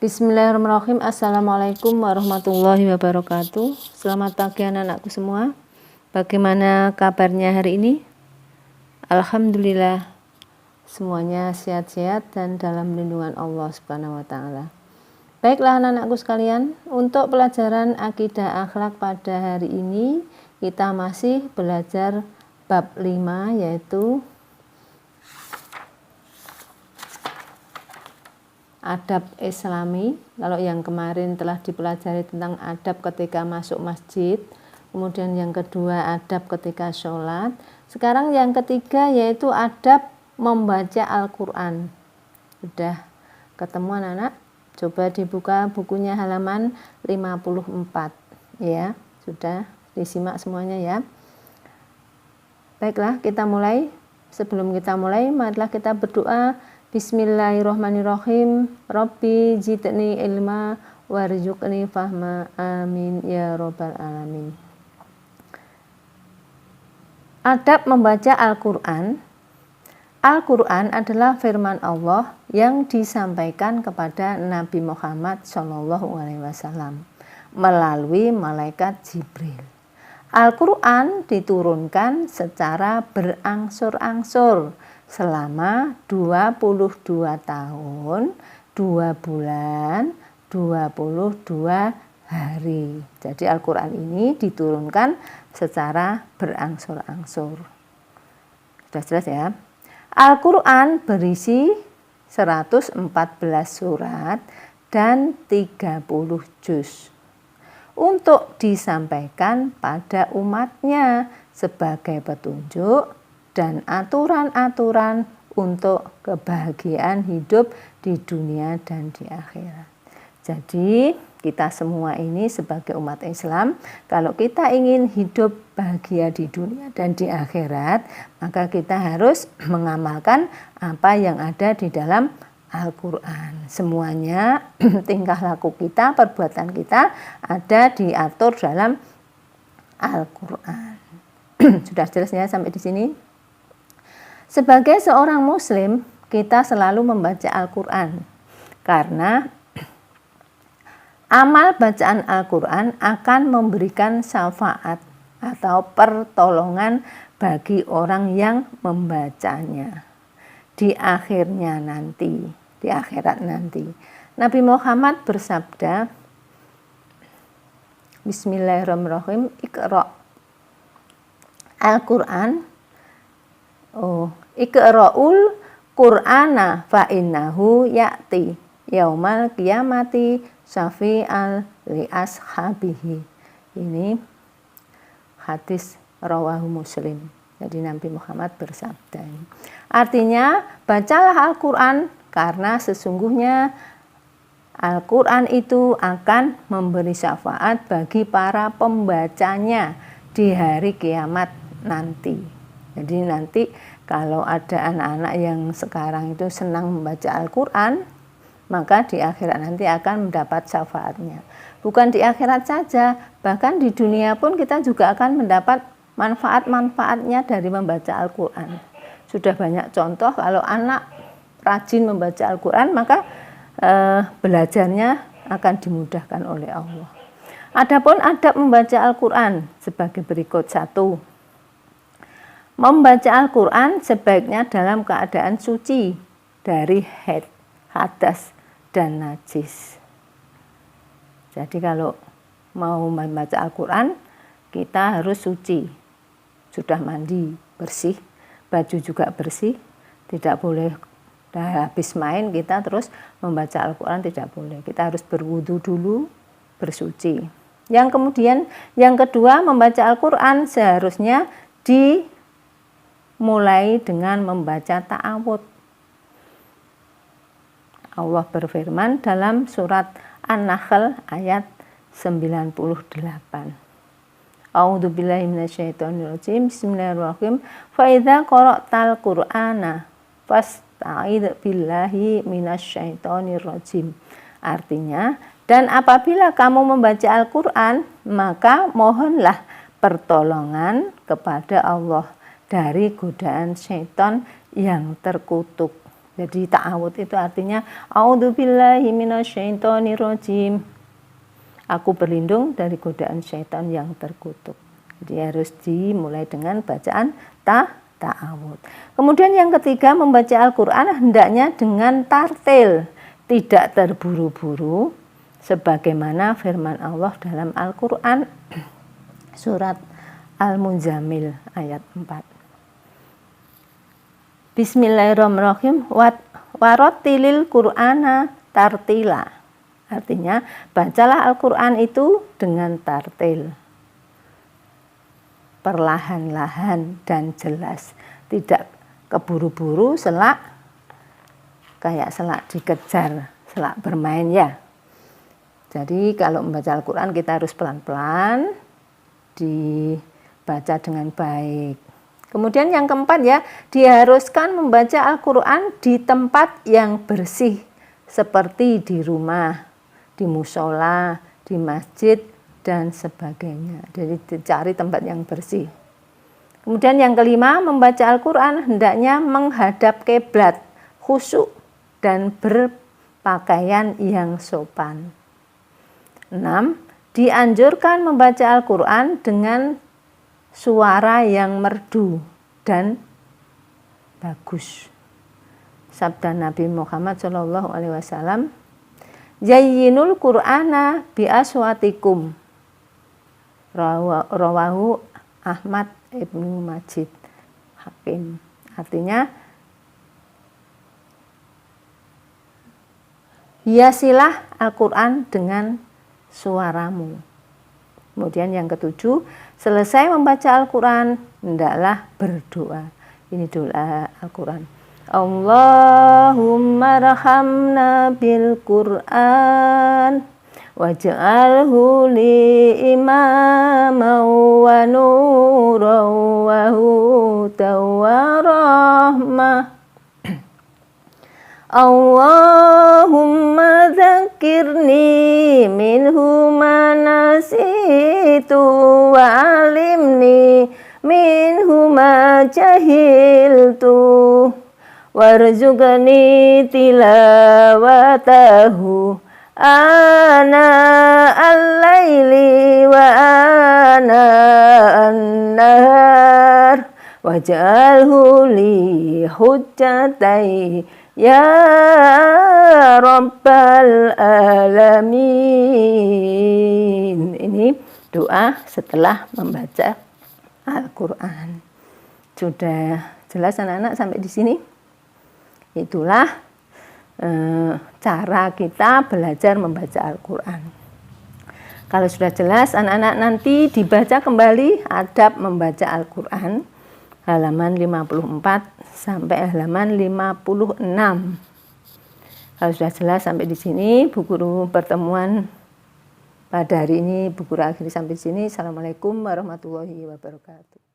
Bismillahirrahmanirrahim. Assalamualaikum warahmatullahi wabarakatuh. Selamat pagi anak-anakku semua. Bagaimana kabarnya hari ini? Alhamdulillah semuanya sehat-sehat dan dalam lindungan Allah Subhanahu wa taala. Baiklah anak-anakku sekalian, untuk pelajaran akidah akhlak pada hari ini kita masih belajar bab 5, yaitu adab islami. Kalau yang kemarin telah dipelajari tentang adab ketika masuk masjid, kemudian yang kedua adab ketika sholat, sekarang yang ketiga yaitu adab membaca Al-Quran. Sudah ketemu anak-anak? Coba dibuka bukunya halaman 54 ya, sudah disimak semuanya ya. Baiklah, kita mulai. Sebelum kita mulai, marilah kita berdoa. Bismillahirrahmanirrahim. Rabbi zidni ilma warzuqni fahma. Amin ya robbal alamin. Adab membaca Al-Quran. Al-Quran adalah firman Allah yang disampaikan kepada Nabi Muhammad SAW melalui malaikat Jibril. Al-Quran diturunkan secara berangsur-angsur selama 22 tahun, 2 bulan, 22 hari. Jadi Al-Quran ini diturunkan secara berangsur-angsur. Sudah jelas ya? Al-Quran berisi 114 surat dan 30 juz untuk disampaikan pada umatnya sebagai petunjuk dan aturan-aturan untuk kebahagiaan hidup di dunia dan di akhirat. Jadi kita semua ini sebagai umat Islam, kalau kita ingin hidup bahagia di dunia dan di akhirat, maka kita harus mengamalkan apa yang ada di dalam Al-Quran. Semuanya tingkah laku kita, perbuatan kita ada diatur dalam Al-Quran. Sudah jelas ya sampai di sini? Sebagai seorang muslim, kita selalu membaca Al-Quran karena amal bacaan Al-Quran akan memberikan syafaat atau pertolongan bagi orang yang membacanya di akhirnya nanti, di akhirat nanti. Nabi Muhammad bersabda, Bismillahirrahmanirrahim, Iqra' Al-Quran, Iqra'ul Qur'ana fa innahu ya'ti yaumal qiyamati syafi'al li ashabihi. Ini hadis rawahu Muslim. Jadi Nabi Muhammad bersabda. Artinya, bacalah Al-Quran karena sesungguhnya Al-Quran itu akan memberi syafaat bagi para pembacanya di hari kiamat nanti. Jadi nanti kalau ada anak-anak yang sekarang itu senang membaca Al-Quran, maka di akhirat nanti akan mendapat syafaatnya. Bukan di akhirat saja, bahkan di dunia pun kita juga akan mendapat manfaat-manfaatnya dari membaca Al-Quran. Sudah banyak contoh kalau anak rajin membaca Al-Quran, maka belajarnya akan dimudahkan oleh Allah. Adapun adab membaca Al-Quran sebagai berikut. 1. Membaca Al-Quran sebaiknya dalam keadaan suci dari haid, hadas, dan najis. Jadi kalau mau membaca Al-Quran, kita harus suci. Sudah mandi, bersih, baju juga bersih. Tidak boleh habis main kita terus membaca Al-Quran, tidak boleh. Kita harus berwudu dulu, bersuci. Yang kemudian, yang kedua, membaca Al-Quran seharusnya dimulai dengan membaca ta'awudz. Allah berfirman dalam surat An-Nahl ayat 98. A'udzubillahi minasyaitonirrajim. Bismillahirrahmanirrahim. Fa idza qara'tal Qur'ana fasta'idz billahi minasyaitonirrajim. Artinya, dan apabila kamu membaca Al-Quran, maka mohonlah pertolongan kepada Allah dari godaan syaitan yang terkutuk. Jadi ta'awud itu artinya a'udzubillahi minasyaitonirrajim. Aku berlindung dari godaan syaitan yang terkutuk. Jadi harus dimulai dengan bacaan ta'awud. Kemudian yang ketiga, membaca Al-Qur'an hendaknya dengan tartil, tidak terburu-buru, sebagaimana firman Allah dalam Al-Qur'an surat Al-Munzamil ayat 4. Bismillahirrahmanirrahim. Warattilil Qur'ana tartila. Artinya, bacalah Al-Qur'an itu dengan tartil. Perlahan-lahan dan jelas. Tidak keburu-buru, kayak selak dikejar, selak bermain ya. Jadi kalau membaca Al-Qur'an kita harus pelan-pelan, dibaca dengan baik. Kemudian yang keempat ya, diharuskan membaca Al-Qur'an di tempat yang bersih, seperti di rumah, di musola, di masjid, dan sebagainya. Jadi dicari tempat yang bersih. Kemudian yang kelima, membaca Al-Qur'an hendaknya menghadap kiblat, khusyuk, dan berpakaian yang sopan. 6. Dianjurkan membaca Al-Qur'an dengan suara yang merdu dan bagus. Sabda Nabi Muhammad SAW, Zayyinul Qur'ana bi aswatikum. Rawahu Ahmad Ibnu Majid Hakim. Artinya, hiasilah Al-Qur'an dengan suaramu. Kemudian yang ketujuh, selesai membaca Al-Qur'an, hendaklah berdoa. Ini doa Al-Qur'an. Allahumma rahamna bil Qur'an waj'alhu li imaman wa nuran wa hudan wa rahmah. Allahumma dzakirni minhu ma nasitu wa alimni minhu ma jahiltu warzuqni tilawatahu ana al-laili wa ana an-nahar waj'alhu li hujjatai ya Rabbal Alamin. Ini doa setelah membaca Al-Qur'an. Sudah jelas anak-anak sampai di sini? Itulah cara kita belajar membaca Al-Qur'an. Kalau sudah jelas, anak-anak nanti dibaca kembali adab membaca Al-Qur'an halaman 54 sampai halaman 56. Kalau sudah jelas sampai di sini, Bu Guru pertemuan pada hari ini Bu Guru akhiri sampai di sini. Assalamualaikum warahmatullahi wabarakatuh.